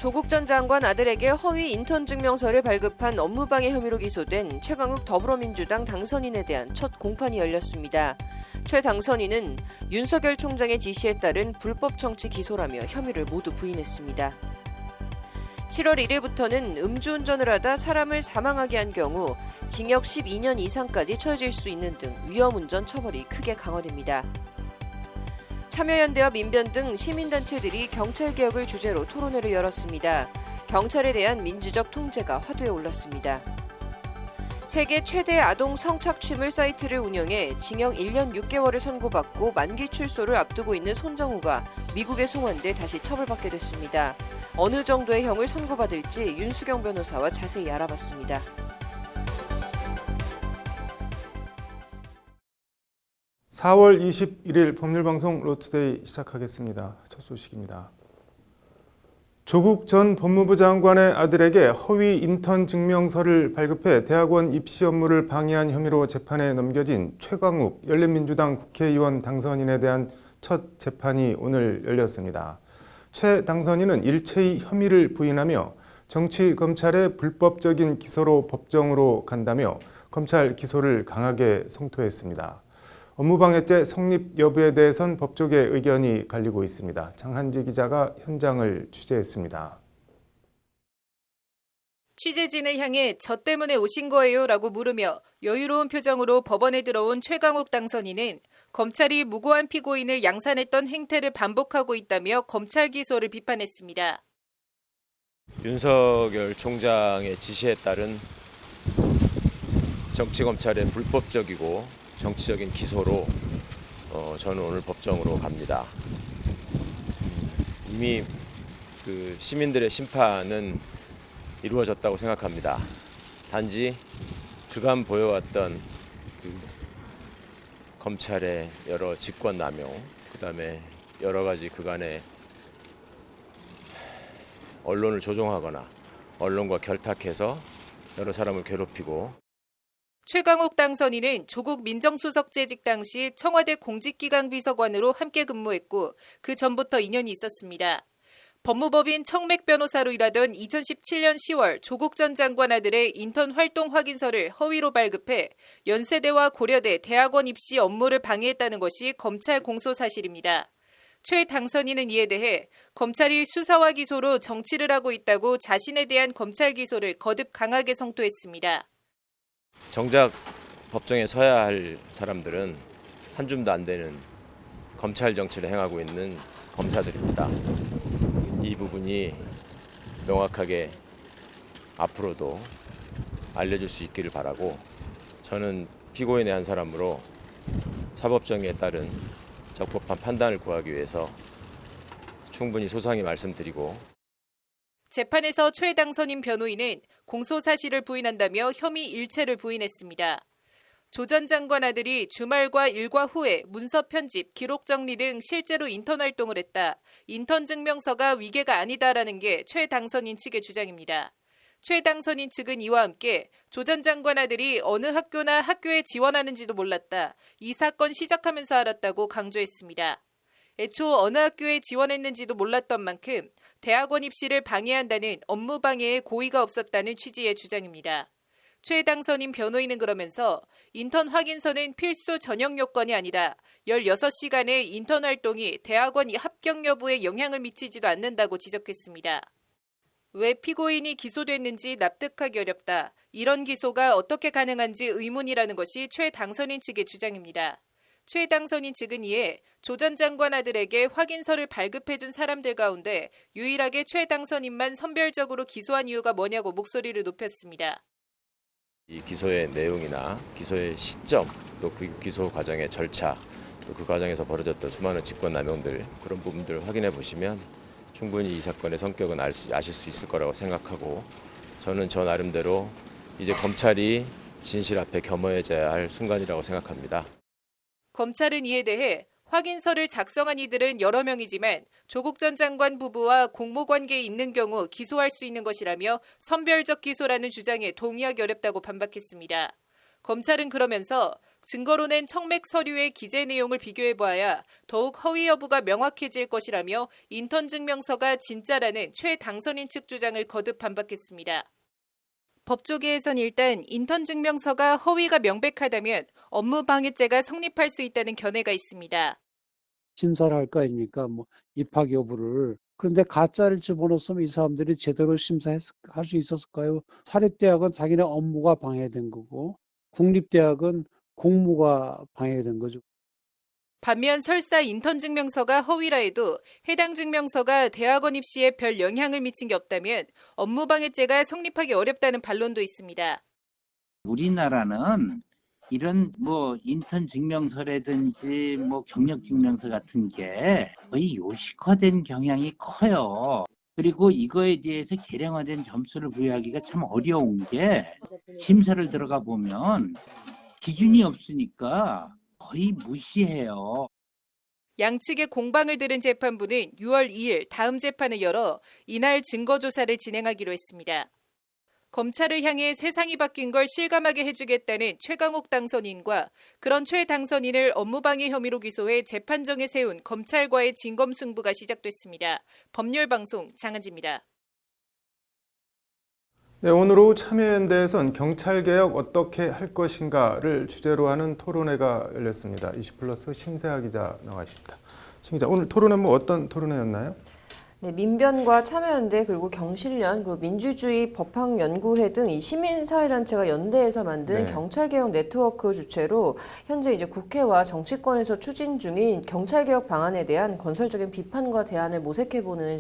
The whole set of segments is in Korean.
조국 전 장관 아들에게 허위 인턴 증명서를 발급한 업무방해 혐의로 기소된 최강욱 더불어민주당 당선인에 대한 첫 공판이 열렸습니다. 최 당선인은 윤석열 총장의 지시에 따른 불법 정치 기소라며 혐의를 모두 부인했습니다. 7월 1일부터는 음주운전을 하다 사람을 사망하게 한 경우 징역 12년 이상까지 처해질 수 있는 등 위험운전 처벌이 크게 강화됩니다. 참여연대와 민변 등 시민단체들이 경찰개혁을 주제로 토론회를 열었습니다. 경찰에 대한 민주적 통제가 화두에 올랐습니다. 세계 최대 아동 성착취물 사이트를 운영해 징역 1년 6개월을 선고받고 만기 출소를 앞두고 있는 손정우가 미국에 송환돼 다시 처벌받게 됐습니다. 어느 정도의 형을 선고받을지 윤수경 변호사와 자세히 알아봤습니다. (4월 21일) 법률방송 로투데이 시작하겠습니다. 첫 소식입니다. 조국 전 법무부 장관의 아들에게 허위 인턴 증명서를 발급해 대학원 입시 업무를 방해한 혐의로 재판에 넘겨진 최강욱 열린민주당 국회의원 당선인에 대한 첫 재판이 오늘 열렸습니다. 최 당선인은 일체의 혐의를 부인하며 정치검찰의 불법적인 기소로 법정으로 간다며 검찰 기소를 강하게 성토했습니다. 업무방해죄 성립 여부에 대해선 법조계 의견이 갈리고 있습니다. 장한지 기자가 현장을 취재했습니다. 취재진을 향해 저 때문에 오신 거예요? 라고 물으며 여유로운 표정으로 법원에 들어온 최강욱 당선인은 검찰이 무고한 피고인을 양산했던 행태를 반복하고 있다며 검찰 기소를 비판했습니다. 윤석열 총장의 지시에 따른 정치검찰의 불법적이고 정치적인 기소로 저는 오늘 법정으로 갑니다. 이미 시민들의 심판은 이루어졌다고 생각합니다. 단지 그간 보여왔던 검찰의 여러 직권남용, 그다음에 여러 가지 그간의 언론을 조종하거나 언론과 결탁해서 여러 사람을 괴롭히고 최강욱 당선인은 조국 민정수석 재직 당시 청와대 공직기강 비서관으로 함께 근무했고 그 전부터 인연이 있었습니다. 법무법인 청맥 변호사로 일하던 2017년 10월 조국 전 장관 아들의 인턴 활동 확인서를 허위로 발급해 연세대와 고려대 대학원 입시 업무를 방해했다는 것이 검찰 공소 사실입니다. 최 당선인은 이에 대해 검찰이 수사와 기소로 정치를 하고 있다고 자신에 대한 검찰 기소를 거듭 강하게 성토했습니다. 정작 법정에 서야 할 사람들은 한 줌도 안 되는 검찰 정치를 행하고 있는 검사들입니다. 이 부분이 명확하게 앞으로도 알려줄 수 있기를 바라고 저는 피고인의 한 사람으로 사법정의에 따른 적법한 판단을 구하기 위해서 충분히 소상히 말씀드리고 재판에서 최 당선인 변호인은 공소 사실을 부인한다며 혐의 일체를 부인했습니다. 조 전 장관 아들이 주말과 일과 후에 문서 편집, 기록 정리 등 실제로 인턴 활동을 했다. 인턴 증명서가 위계가 아니다라는 게 최 당선인 측의 주장입니다. 최 당선인 측은 이와 함께 조 전 장관 아들이 어느 학교나 학교에 지원하는지도 몰랐다. 이 사건 시작하면서 알았다고 강조했습니다. 애초 어느 학교에 지원했는지도 몰랐던 만큼 대학원 입시를 방해한다는 업무 방해에 고의가 없었다는 취지의 주장입니다. 최 당선인 변호인은 그러면서 인턴 확인서는 필수 전형 요건이 아니라 16시간의 인턴 활동이 대학원 합격 여부에 영향을 미치지도 않는다고 지적했습니다. 왜 피고인이 기소됐는지 납득하기 어렵다. 이런 기소가 어떻게 가능한지 의문이라는 것이 최 당선인 측의 주장입니다. 최 당선인 측은 이에 조 전 장관 아들에게 확인서를 발급해준 사람들 가운데 유일하게 최 당선인만 선별적으로 기소한 이유가 뭐냐고 목소리를 높였습니다. 이 기소의 내용이나 기소의 시점, 또 그 기소 과정의 절차, 또 그 과정에서 벌어졌던 수많은 직권남용들 그런 부분들을 확인해 보시면 충분히 이 사건의 성격은 아실 수 있을 거라고 생각하고 저는 저 나름대로 이제 검찰이 진실 앞에 겸허해져야 할 순간이라고 생각합니다. 검찰은 이에 대해 확인서를 작성한 이들은 여러 명이지만 조국 전 장관 부부와 공모관계에 있는 경우 기소할 수 있는 것이라며 선별적 기소라는 주장에 동의하기 어렵다고 반박했습니다. 검찰은 그러면서 증거로 낸 청맥 서류의 기재 내용을 비교해보아야 더욱 허위 여부가 명확해질 것이라며 인턴 증명서가 진짜라는 최 당선인 측 주장을 거듭 반박했습니다. 법조계에선 일단 인턴 증명서가 허위가 명백하다면 업무방해죄가 성립할 수 있다는 견해가 있습니다. 심사를 할 거 아닙니까? 뭐 입학 여부를. 그런데 가짜를 집어넣었으면 이 사람들이 제대로 심사할 수 있었을까요? 사립대학은 자기네 업무가 방해된 거고 국립대학은 공무가 방해된 거죠. 반면 설사 인턴 증명서가 허위라 해도 해당 증명서가 대학원 입시에 별 영향을 미친 게 없다면 업무방해죄가 성립하기 어렵다는 반론도 있습니다. 우리나라는 이런 인턴 증명서라든지 경력 증명서 같은 게 거의 요식화된 경향이 커요. 그리고 이거에 대해서 계량화된 점수를 부여하기가 참 어려운 게 심사를 들어가 보면 기준이 없으니까 거의 무시해요. 양측의 공방을 들은 재판부는 6월 2일 다음 재판을 열어 이날 증거조사를 진행하기로 했습니다. 검찰을 향해 세상이 바뀐 걸 실감하게 해주겠다는 최강욱 당선인과 그런 최 당선인을 업무방해 혐의로 기소해 재판정에 세운 검찰과의 진검승부가 시작됐습니다. 법률방송 장은지입니다. 네, 오늘 오후 참여연대에선 경찰개혁 어떻게 할 것인가를 주제로 하는 토론회가 열렸습니다. 20플러스 심세아 기자 나와 있습니다. 심 기자, 오늘 토론회는 어떤 토론회였나요? 네, 민변과 참여연대 그리고 경실련 그리고 민주주의 법학연구회 등 이 시민사회단체가 연대해서 만든 네. 경찰개혁 네트워크 주최로 현재 이제 국회와 정치권에서 추진 중인 경찰개혁 방안에 대한 건설적인 비판과 대안을 모색해보는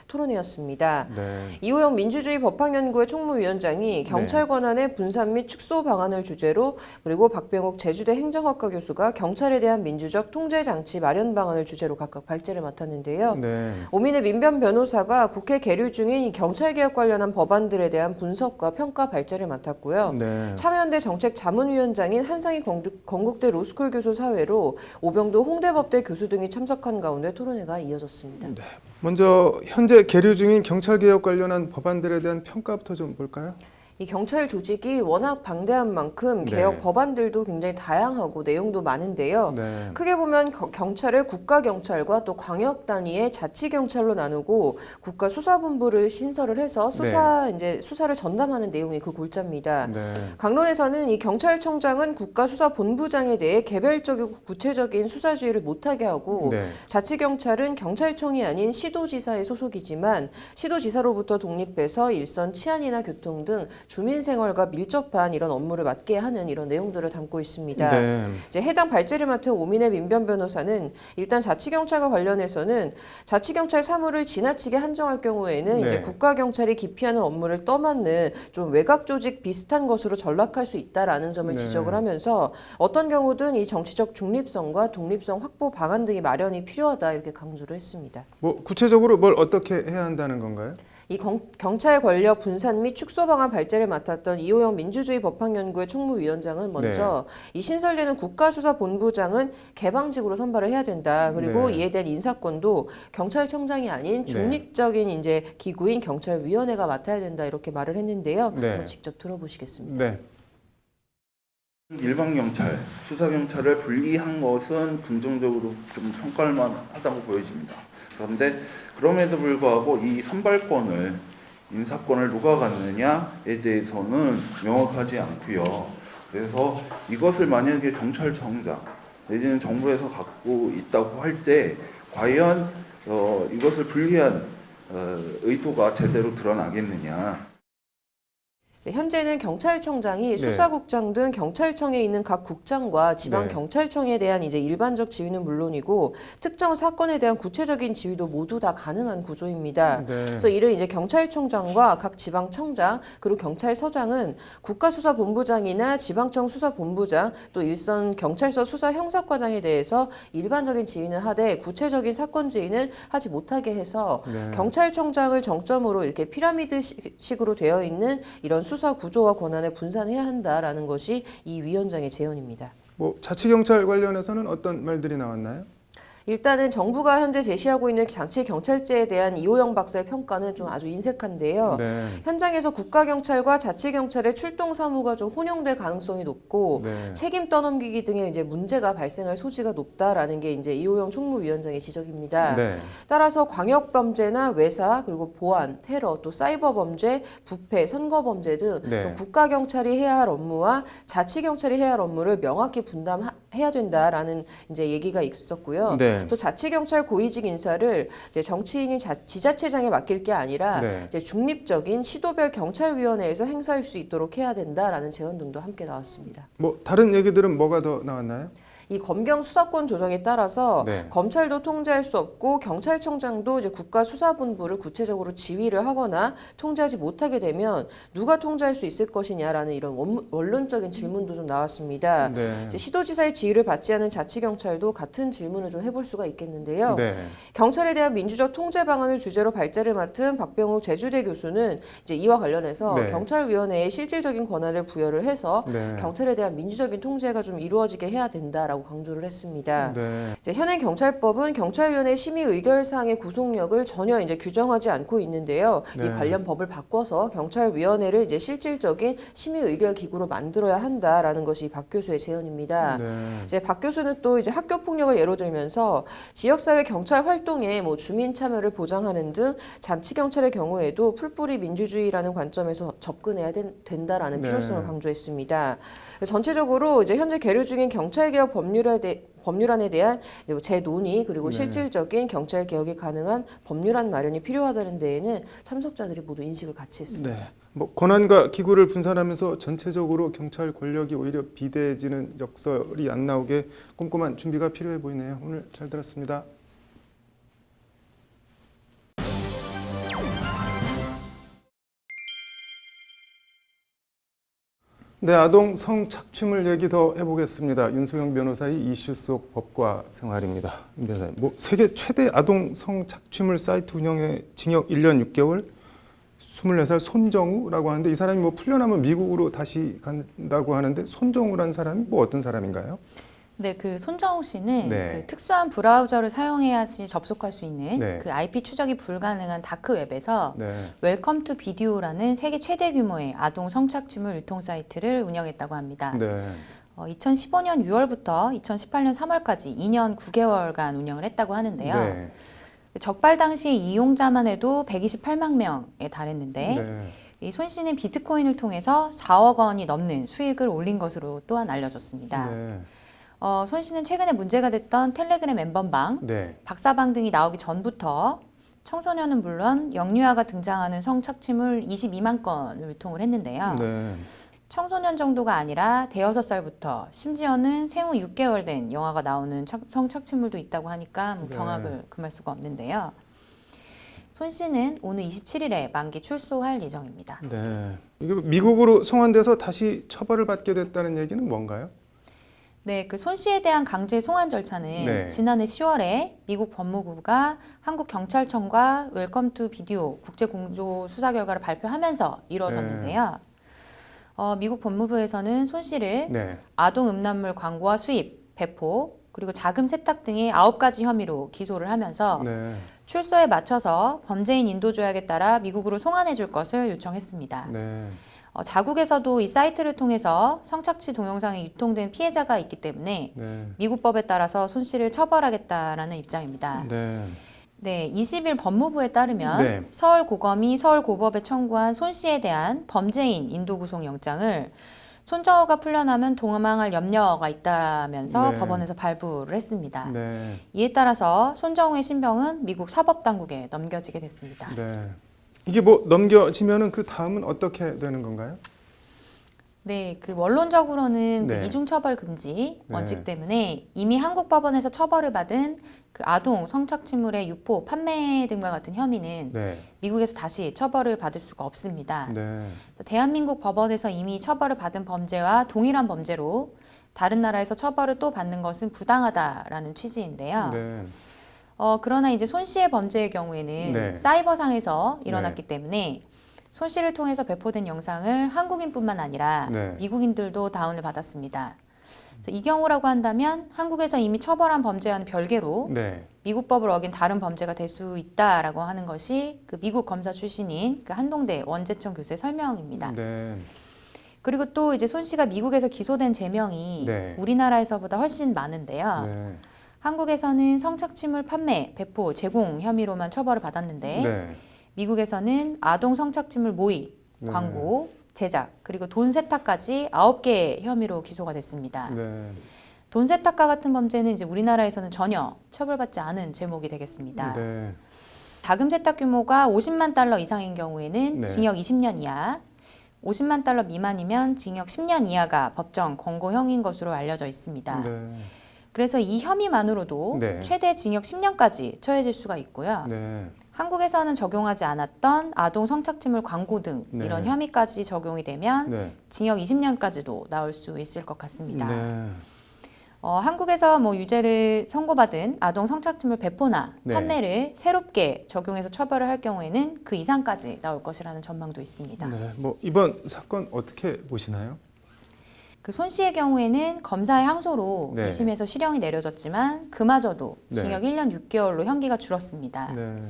토론회였습니다. 네. 이호영 민주주의 법학연구회 총무위원장이 경찰 권한의 분산 및 축소 방안을 주제로 그리고 박병옥 제주대 행정학과 교수가 경찰에 대한 민주적 통제 장치 마련 방안을 주제로 각각 발제를 맡았는데요. 네. 오민의 민변 변호사가 국회 계류 중인 이 경찰개혁 관련한 법안들에 대한 분석과 평가 발제를 맡았고요. 네. 참여연대 정책자문위원장인 한상희 건국대 로스쿨 교수 사회로 오병도 홍대법대 교수 등이 참석한 가운데 토론회가 이어졌습니다. 네. 먼저 현재 계류 중인 경찰개혁 관련한 법안들에 대한 평가부터 좀 볼까요? 이 경찰 조직이 워낙 방대한 만큼 개혁 네. 법안들도 굉장히 다양하고 내용도 많은데요. 네. 크게 보면 경찰을 국가경찰과 또 광역 단위의 자치경찰로 나누고 국가수사본부를 신설을 해서 수사를 전담하는 내용이 그 골자입니다. 네. 강론에서는 이 경찰청장은 국가수사본부장에 대해 개별적이고 구체적인 수사지휘를 못하게 하고 네. 자치경찰은 경찰청이 아닌 시도지사의 소속이지만 시도지사로부터 독립해서 일선 치안이나 교통 등 주민생활과 밀접한 이런 업무를 맡게 하는 이런 내용들을 담고 있습니다. 네. 이제 해당 발제를 맡은 오민의 민변 변호사는 일단 자치경찰과 관련해서는 자치경찰 사무를 지나치게 한정할 경우에는 네. 이제 국가경찰이 기피하는 업무를 떠맡는 좀 외곽 조직 비슷한 것으로 전락할 수 있다라는 점을 네. 지적을 하면서 어떤 경우든 이 정치적 중립성과 독립성 확보 방안 등의 마련이 필요하다 이렇게 강조를 했습니다. 구체적으로 뭘 어떻게 해야 한다는 건가요? 이 경찰 권력 분산 및 축소 방안 발제를 맡았던 이호영 민주주의 법학연구회 총무위원장은 먼저 이 신설되는 국가수사본부장은 개방직으로 선발을 해야 된다. 그리고 네. 이에 대한 인사권도 경찰청장이 아닌 중립적인 이제 기구인 경찰위원회가 맡아야 된다 이렇게 말을 했는데요. 네. 한번 직접 들어보시겠습니다. 네. 일반 경찰, 수사 경찰을 분리한 것은 긍정적으로 좀 평가할 만하다고 보여집니다. 그런데 그럼에도 불구하고 이 선발권을 인사권을 누가 갖느냐에 대해서는 명확하지 않고요. 그래서 이것을 만약에 경찰청장 내지는 정부에서 갖고 있다고 할 때 과연 이것을 분리한 의도가 제대로 드러나겠느냐. 현재는 경찰청장이 수사국장 등 경찰청에 있는 각 국장과 지방경찰청에 대한 이제 일반적 지휘는 물론이고 특정 사건에 대한 구체적인 지휘도 모두 다 가능한 구조입니다. 그래서 이를 이제 경찰청장과 각 지방청장 그리고 경찰서장은 국가수사본부장이나 지방청 수사본부장 또 일선 경찰서 수사형사과장에 대해서 일반적인 지휘는 하되 구체적인 사건 지휘는 하지 못하게 해서 경찰청장을 정점으로 이렇게 피라미드식으로 되어 있는 이런 수사 구조와 권한을 분산해야 한다라는 것이 이 위원장의 제언입니다. 자치경찰 관련해서는 어떤 말들이 나왔나요? 일단은 정부가 현재 제시하고 있는 자치경찰제에 대한 이호영 박사의 평가는 좀 아주 인색한데요. 네. 현장에서 국가경찰과 자치경찰의 출동 사무가 좀 혼용될 가능성이 높고 네. 책임 떠넘기기 등의 이제 문제가 발생할 소지가 높다라는 게 이제 이호영 총무위원장의 지적입니다. 네. 따라서 광역범죄나 외사 그리고 보안, 테러, 또 사이버 범죄, 부패, 선거 범죄 등 네. 좀 국가경찰이 해야 할 업무와 자치경찰이 해야 할 업무를 명확히 분담해야 된다라는 이제 얘기가 있었고요. 네. 또 자치경찰 고위직 인사를 이제 정치인이 지자체장에 맡길 게 아니라 네. 이제 중립적인 시도별 경찰위원회에서 행사할 수 있도록 해야 된다라는 제언 등도 함께 나왔습니다. 뭐 다른 얘기들은 뭐가 더 나왔나요? 이 검경 수사권 조정에 따라서 네. 검찰도 통제할 수 없고 경찰청장도 이제 국가수사본부를 구체적으로 지휘를 하거나 통제하지 못하게 되면 누가 통제할 수 있을 것이냐라는 이런 원론적인 질문도 좀 나왔습니다. 네. 이제 시도지사의 지휘를 받지 않은 자치경찰도 같은 질문을 좀 해볼 수가 있겠는데요. 네. 경찰에 대한 민주적 통제 방안을 주제로 발제를 맡은 박병욱 제주대 교수는 이제 이와 관련해서 네. 경찰위원회에 실질적인 권한을 부여를 해서 네. 경찰에 대한 민주적인 통제가 좀 이루어지게 해야 된다라고 강조를 했습니다. 네. 이제 현행 경찰법은 경찰위원회 심의 의결 사항의 구속력을 전혀 이제 규정하지 않고 있는데요. 네. 이 관련 법을 바꿔서 경찰위원회를 이제 실질적인 심의 의결 기구로 만들어야 한다라는 것이 박 교수의 제언입니다. 네. 이제 박 교수는 또 이제 학교 폭력을 예로 들면서 지역사회 경찰 활동에 뭐 주민 참여를 보장하는 등 자치 경찰의 경우에도 풀뿌리 민주주의라는 관점에서 접근해야 된다라는 네. 필요성을 강조했습니다. 전체적으로 이제 현재 계류 중인 경찰개혁 법률안에 대한 재논의 그리고 네. 실질적인 경찰 개혁이 가능한 법률안 마련이 필요하다는 데에는 참석자들이 모두 인식을 같이 했습니다. 네. 뭐 권한과 기구를 분산하면서 전체적으로 경찰 권력이 오히려 비대해지는 역설이 안 나오게 꼼꼼한 준비가 필요해 보이네요. 오늘 잘 들었습니다. 네, 아동 성착취물 얘기 더 해보겠습니다. 윤소영 변호사의 이슈 속 법과 생활입니다. 윤 변호사님, 뭐 세계 최대 아동 성착취물 사이트 운영에 징역 1년 6개월, 24살 손정우라고 하는데 이 사람이 뭐 풀려나면 미국으로 다시 간다고 하는데 손정우라는 사람이 뭐 어떤 사람인가요? 네, 그 손정우 씨는 네. 그 특수한 브라우저를 사용해야지 접속할 수 있는 네. 그 IP 추적이 불가능한 다크웹에서 네. 웰컴 투 비디오라는 세계 최대 규모의 아동 성착취물 유통 사이트를 운영했다고 합니다. 네. 2015년 6월부터 2018년 3월까지 2년 9개월간 운영을 했다고 하는데요. 네. 적발 당시 이용자만 해도 128만 명에 달했는데 네. 이 손 씨는 비트코인을 통해서 4억 원이 넘는 수익을 올린 것으로 또한 알려졌습니다. 네. 손 씨는 최근에 문제가 됐던 텔레그램 엠번방, 네. 박사방 등이 나오기 전부터 청소년은 물론 영유아가 등장하는 성착취물 22만 건을 유통을 했는데요. 네. 청소년 정도가 아니라 대여섯 살부터 심지어는 생후 6개월 된 영아가 나오는 성착취물도 있다고 하니까 뭐 네. 경악을 금할 수가 없는데요. 손 씨는 오늘 27일에 만기 출소할 예정입니다. 네. 이게 미국으로 송환돼서 다시 처벌을 받게 됐다는 얘기는 뭔가요? 네, 그 손 씨에 대한 강제 송환 절차는 네. 지난해 10월에 미국 법무부가 한국 경찰청과 웰컴 투 비디오 국제 공조 수사 결과를 발표하면서 이루어졌는데요. 미국 법무부에서는 손 씨를 네. 아동 음란물 광고와 수입, 배포, 그리고 자금 세탁 등의 9가지 혐의로 기소를 하면서 네. 출소에 맞춰서 범죄인 인도 조약에 따라 미국으로 송환해 줄 것을 요청했습니다. 네. 자국에서도 이 사이트를 통해서 성착취 동영상이 유통된 피해자가 있기 때문에 네. 미국 법에 따라서 손 씨를 처벌하겠다라는 입장입니다. 네. 네, 20일 법무부에 따르면 네. 서울고검이 서울고법에 청구한 손 씨에 대한 범죄인 인도 구속 영장을 손정우가 풀려나면 도망할 염려가 있다면서 네. 법원에서 발부를 했습니다. 네. 이에 따라서 손정우의 신병은 미국 사법당국에 넘겨지게 됐습니다. 네. 이게 뭐 넘겨지면은 그 다음은 어떻게 되는 건가요? 네, 그 원론적으로는 네. 그 이중처벌 금지 네. 원칙 때문에 이미 한국 법원에서 처벌을 받은 그 아동 성착취물의 유포, 판매 등과 같은 혐의는 네. 미국에서 다시 처벌을 받을 수가 없습니다. 네. 대한민국 법원에서 이미 처벌을 받은 범죄와 동일한 범죄로 다른 나라에서 처벌을 또 받는 것은 부당하다라는 취지인데요. 네. 그러나 이제 손 씨의 범죄의 경우에는 네. 사이버상에서 일어났기 때문에 손 씨를 통해서 배포된 영상을 한국인뿐만 아니라 네. 미국인들도 다운을 받았습니다. 그래서 이 경우라고 한다면 한국에서 이미 처벌한 범죄와는 별개로 네. 미국 법을 어긴 다른 범죄가 될 수 있다라고 하는 것이 그 미국 검사 출신인 그 한동대 원재청 교수의 설명입니다. 네. 그리고 또 이제 손 씨가 미국에서 기소된 제명이 네. 우리나라에서보다 훨씬 많은데요. 네. 한국에서는 성착취물 판매, 배포, 제공 혐의로만 처벌을 받았는데 네. 미국에서는 아동 성착취물 모의, 네. 광고, 제작, 그리고 돈 세탁까지 9개 혐의로 기소가 됐습니다. 네. 돈 세탁과 같은 범죄는 이제 우리나라에서는 전혀 처벌받지 않은 제목이 되겠습니다. 네. 자금 세탁 규모가 50만 달러 이상인 경우에는 네. 징역 20년 이하, 50만 달러 미만이면 징역 10년 이하가 법정 권고형인 것으로 알려져 있습니다. 네. 그래서 이 혐의만으로도 네. 최대 징역 10년까지 처해질 수가 있고요. 네. 한국에서는 적용하지 않았던 아동 성착취물 광고 등 네. 이런 혐의까지 적용이 되면 네. 징역 20년까지도 나올 수 있을 것 같습니다. 네. 한국에서 뭐 유죄를 선고받은 아동 성착취물 배포나 네. 판매를 새롭게 적용해서 처벌을 할 경우에는 그 이상까지 나올 것이라는 전망도 있습니다. 네. 뭐 이번 사건 어떻게 보시나요? 그 손 씨의 경우에는 검사의 항소로 네. 2심에서 실형이 내려졌지만 그마저도 네. 징역 1년 6개월로 형기가 줄었습니다. 네.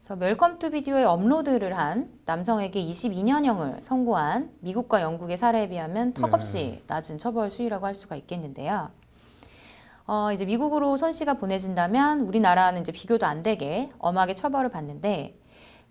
그래서 웰컴 투 비디오에 업로드를 한 남성에게 22년형을 선고한 미국과 영국의 사례에 비하면 턱없이 낮은 처벌 수위라고 할 수가 있겠는데요. 이제 미국으로 손 씨가 보내진다면 우리나라는 이제 비교도 안 되게 엄하게 처벌을 받는데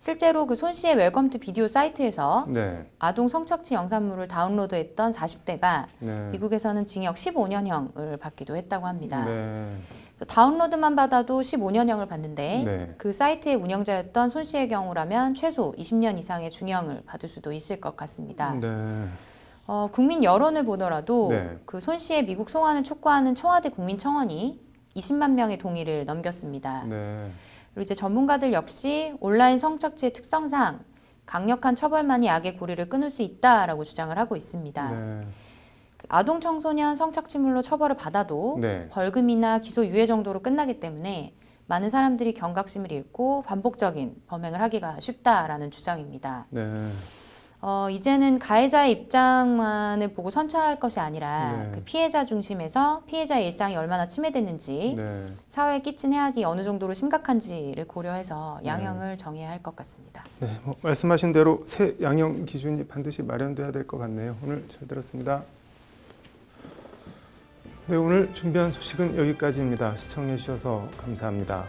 실제로 그 손 씨의 웰컴 투 비디오 사이트에서 네. 아동 성착취 영상물을 다운로드했던 40대가 네. 미국에서는 징역 15년형을 받기도 했다고 합니다. 네. 그래서 다운로드만 받아도 15년형을 받는데 네. 그 사이트의 운영자였던 손 씨의 경우라면 최소 20년 이상의 중형을 받을 수도 있을 것 같습니다. 네. 국민 여론을 보더라도 네. 그 손 씨의 미국 송환을 촉구하는 청와대 국민청원이 20만 명의 동의를 넘겼습니다. 네. 그리고 이제 전문가들 역시 온라인 성착취의 특성상 강력한 처벌만이 악의 고리를 끊을 수 있다라고 주장을 하고 있습니다. 네. 아동 청소년 성착취물로 처벌을 받아도 네. 벌금이나 기소 유예 정도로 끝나기 때문에 많은 사람들이 경각심을 잃고 반복적인 범행을 하기가 쉽다라는 주장입니다. 네. 이제는 가해자의 입장만을 보고 선처할 것이 아니라 네. 그 피해자 중심에서 피해자의 일상이 얼마나 침해됐는지 네. 사회에 끼친 해악이 어느 정도로 심각한지를 고려해서 양형을 정해야 할 것 같습니다. 네. 뭐 말씀하신 대로 새 양형 기준이 반드시 마련돼야 될 것 같네요. 오늘 잘 들었습니다. 네, 오늘 준비한 소식은 여기까지입니다. 시청해 주셔서 감사합니다.